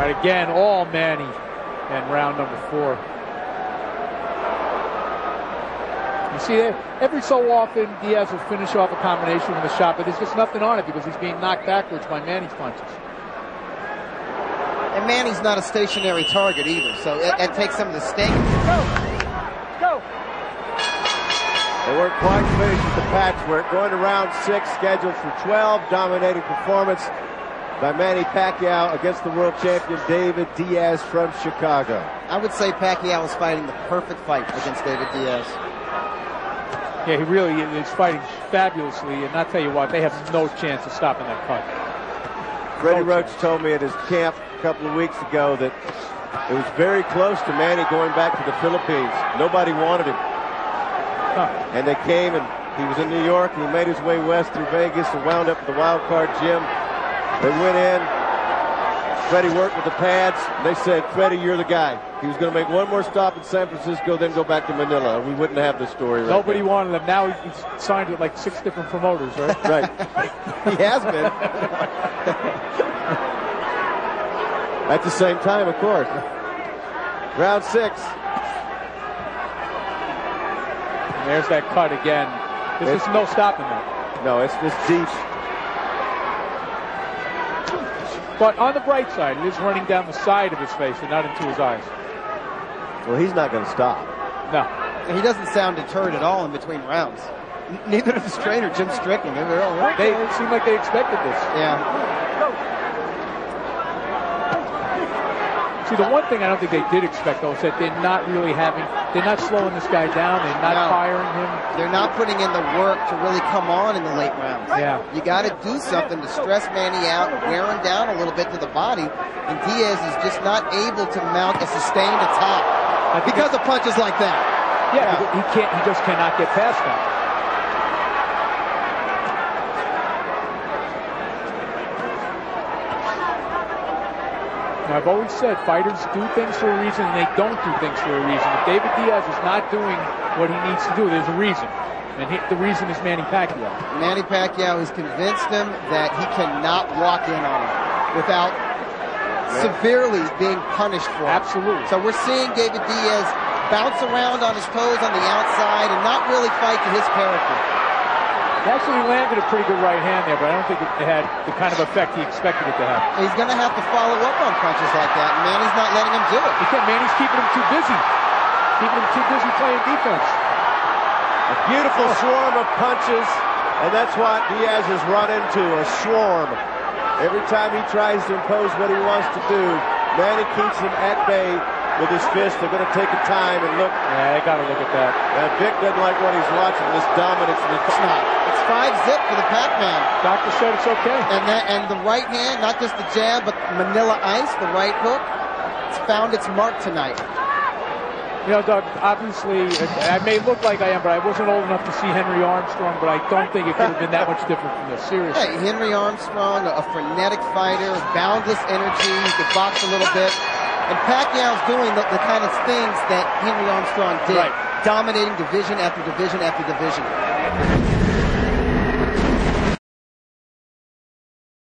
Right, again, all Manny in round number 4. You see, every so often, Diaz will finish off a combination with a shot, but there's just nothing on it because he's being knocked backwards by Manny's punches. And Manny's not a stationary target either, so it takes some of the sting. Go! They weren't quite finished with the patchwork. Going to round 6, scheduled for 12. Dominating performance by Manny Pacquiao against the world champion David Diaz from Chicago. I would say Pacquiao is fighting the perfect fight against David Diaz. Yeah, he really is fighting fabulously, and I'll tell you what, they have no chance of stopping that cut. Freddie Roach told me at his camp a couple of weeks ago that it was very close to Manny going back to the Philippines. Nobody wanted him. And they came, and he was in New York, and he made his way west through Vegas and wound up at the Wild Card Gym. They went in. Freddie worked with the pads. They said, Freddie, you're the guy. He was going to make one more stop in San Francisco, then go back to Manila. We wouldn't have this story right Nobody now. wanted him. Now he's signed with like 6 different promoters, right? Right. He has been. At the same time, of course. Round 6. And there's that cut again. There's just no stopping that. No, it's just deep. But on the bright side, it is running down the side of his face and not into his eyes. Well, he's not going to stop. No. And he doesn't sound deterred at all in between rounds. Neither does his trainer, Jim Strickland. They seem like they expected this. Yeah. See, the one thing I don't think they did expect, though, is that they're not slowing this guy down. They're not firing him. They're not putting in the work to really come on in the late rounds. Yeah. You got to do something to stress Manny out, wear him down a little bit to the body, and Diaz is just not able to mount a sustained attack because of punches like that. Yeah, he can't. He just cannot get past that. Now, I've always said fighters do things for a reason and they don't do things for a reason. If David Diaz is not doing what he needs to do, there's a reason. And the reason is Manny Pacquiao. Manny Pacquiao has convinced him that he cannot walk in on him without severely being punished for it. Absolutely. So we're seeing David Diaz bounce around on his toes on the outside and not really fight to his character. He actually landed a pretty good right hand there, but I don't think it had the kind of effect he expected it to have. He's going to have to follow up on punches like that, and Manny's not letting him do it. Manny's keeping him too busy. Keeping him too busy playing defense. A beautiful swarm of punches, and that's what Diaz has run into, a swarm. Every time he tries to impose what he wants to do, Manny keeps him at bay with his fist. They're going to take a time and look. Yeah, they got to look at that. Vic doesn't like what he's watching, this dominance in the top. It's 5-zip for the Pac-Man. Doctor said it's okay. And the right hand, not just the jab, but Manila Ice, the right hook, it's found its mark tonight. You know, Doug, obviously, I may look like I am, but I wasn't old enough to see Henry Armstrong, but I don't think it could have been that much different from this, seriously. Hey, Henry Armstrong, a frenetic fighter, boundless energy, he could box a little bit. And Pacquiao's doing the kind of things that Henry Armstrong did, dominating division after division after division.